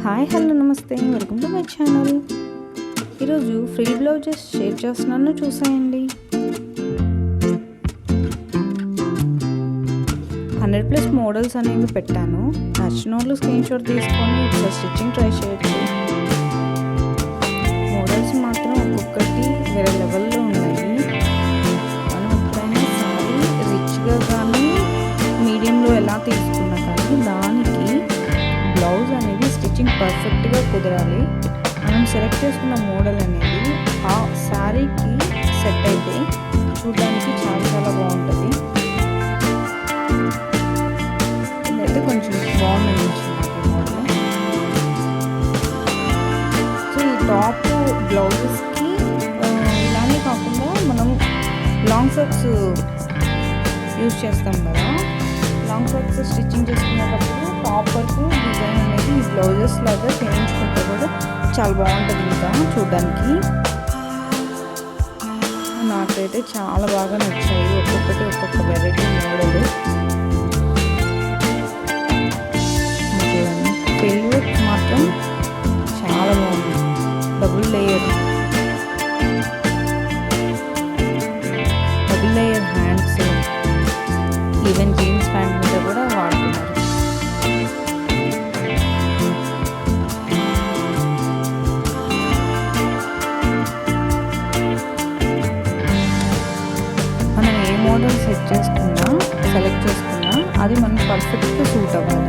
Hi hello నమస్తే, welcome to my channel. ఈరోజు frill blouses share చేస్తున్నాను, చూసేయండి. 100+ మోడల్స్ అనేవి పెట్టాను. నచ్చిన వాళ్ళు స్క్రీన్ షాట్ తీసుకొని ఒకసారి స్టిచ్చింగ్ ట్రై చేయొచ్చు. మోడల్స్ మాత్రం ఒక్కొక్కటి వేరే లెవెల్లో ఉన్నాయి. మనం ఎప్పుడైనా సారీ రిచ్గా కానీ మీడియంలో ఎలా తీసుకున్నా కానీ దానికి బ్లౌజ్ అనేది స్టిచ్చింగ్ పర్ఫెక్ట్గా కుదరాలి. మనం సెలెక్ట్ చేసుకున్న మోడల్ అనేది ఆ శారీకి సెట్ అయితే చూడడానికి చాలా చాలా బాగుంటుంది. ఇదైతే కొంచెం బాగుంది మోడల్. సో ఈ టాప్ బ్లౌజెస్కి ఇలానే కాకుండా మనం లాంగ్ ఫ్రాక్స్ యూజ్ చేస్తాం కదా. లాంగ్ ఫ్రాక్స్ స్టిచ్చింగ్ చేసుకునేటప్పుడు టాప్ వరకు డిజైన్ అనేది ఈ బ్లౌజెస్ లాగా చేయించుకుంటే కూడా చాలా బాగుంటుంది. ఇంకా చూడడానికి నాకైతే చాలా బాగా నచ్చాయి. ఒక్కొక్కటి ఒక్కొక్క వెరైటీ మోడల్. చూడండి, ఫ్రిల్ వర్క్ మాత్రం చాలా బాగుంది. Double layer hands, even jeans pant మీద కూడా వాడుతున్నారు. మనం ఏ మోడల్ సెలెక్ట్ చేసుకున్నా అది మనకు పర్ఫెక్ట్గా సూట్ అవ్వాలి.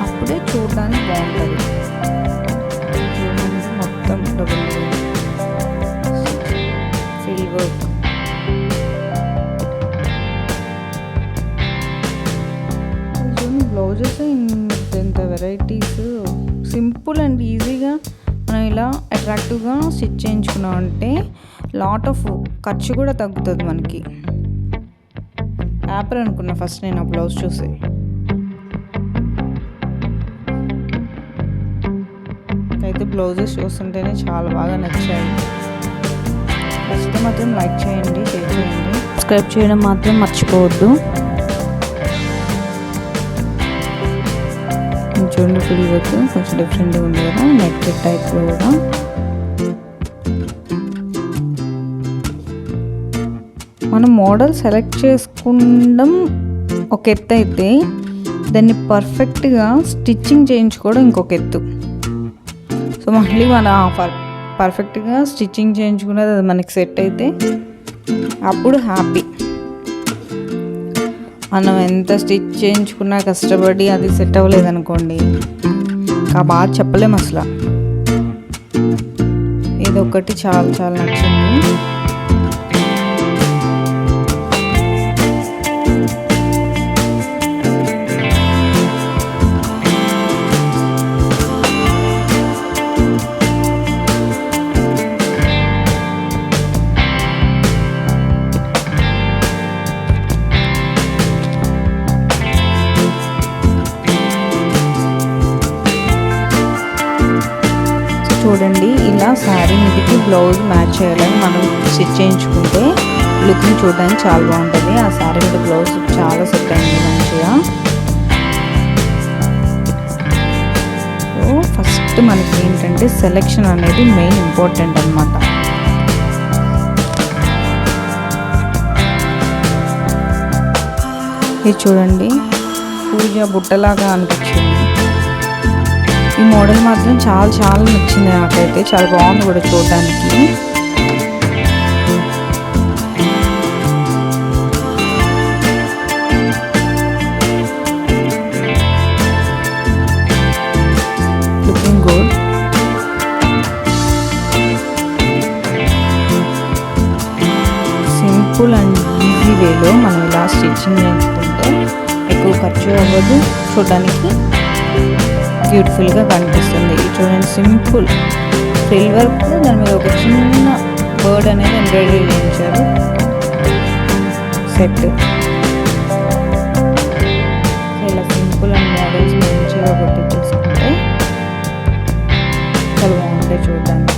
అప్పుడే చూడడానికి బాగుంటుంది. చూడండి, మొత్తం డబుల్ ఫ్రిల్ వర్క్. బ్లౌజెస్ ఇంత వెరైటీస్, సింపుల్ అండ్ ఈజీగా మనం ఇలా అట్రాక్టివ్గా స్టిచ్ చేయించుకున్నాం అంటే లాట్ ఆఫ్ ఖర్చు కూడా తగ్గుతుంది మనకి. యాపర్ అనుకున్నా ఫస్ట్ నేను ఆ బ్లౌజ్ చూసి. అయితే బ్లౌజెస్ చూస్తుంటేనే చాలా బాగా నచ్చాయి. ఫస్ట్ మాత్రం లైక్ చేయండి, షేర్ చేయండి, సబ్స్క్రైబ్ చేయడం మాత్రం మర్చిపోవద్దు. చూడండి, ఫ్రిల్ వర్క్ కొంచెం డిఫరెంట్గా ఉంది కదా, నెక్ టైప్లో కూడా. మనం మోడల్ సెలెక్ట్ చేసుకోవడం ఒక ఎత్తు అయితే దాన్ని పర్ఫెక్ట్గా స్టిచ్చింగ్ చేయించుకోవడం ఇంకొక ఎత్తు. సో మళ్ళీ మన పర్ఫెక్ట్గా స్టిచ్చింగ్ చేయించుకున్నది అది మనకి సెట్ అయితే అప్పుడు హ్యాపీ. మనం ఎంత స్టిచ్ చేయించుకున్నా కష్టపడి అది సెట్ అవ్వలేదనుకోండి, బాగా చెప్పలేము అసలు. ఇదొకటి చాలా చాలా నచ్చింది. చూడండి, ఇలా శారీ మీదకి బ్లౌజ్ మ్యాచ్ చేయాలని మనం స్టిచ్ చేయించుకుంటే లుక్ని చూడడానికి చాలా బాగుంటుంది. ఆ శారీ మీద బ్లౌజ్ చాలా సెట్ అయింది మంచిగా. సో ఫస్ట్ మనకి ఏంటంటే సెలెక్షన్ అనేది మెయిన్ ఇంపార్టెంట్ అన్నమాట. ఇది చూడండి, పూజ బుట్టలాగా అనిపించింది. ఈ మోడల్ మాత్రం చాలా చాలా నచ్చింది నాకైతే. చాలా బాగుంది కూడా చూడడానికి. Looking good. Simple and easy వేలో మనం ఇలా స్టిచ్చింగ్ చేయించుకుంటే ఎక్కువ ఖర్చు అవ్వదు, చూడడానికి బ్యూటిఫుల్గా కనిపిస్తుంది. చూడండి, సింపుల్ ఫ్రిల్ వర్క్, దాని మీద ఒక చిన్న బర్డ్ అనేది ఎంబ్రాయిడరీ చేయించారు. సెట్ ఇలా సింపుల్ అండ్ మోడల్స్ మంచిగా కొట్టి చేసుకుంటే చాలా బాగుంటాయి చూడడానికి.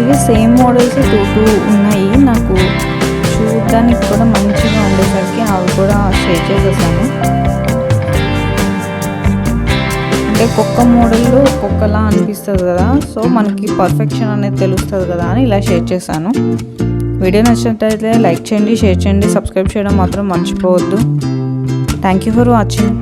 ఇవి సేమ్ మోడల్స్ 2 ఉన్నాయి. నాకు చూడడానికి కూడా మంచిగా ఉండేసరికి అవి కూడా షేర్ చేసేసాను. అంటే ఒక్కొక్క మోడల్లో ఒక్కొక్కలా అనిపిస్తుంది కదా, సో మనకి పర్ఫెక్షన్ అనేది తెలుస్తుంది కదా అని ఇలా షేర్ చేశాను. వీడియో నచ్చినట్లయితే లైక్ చేయండి, షేర్ చేయండి, సబ్స్క్రైబ్ చేయడం మాత్రం మర్చిపోవద్దు. Thank you for watching.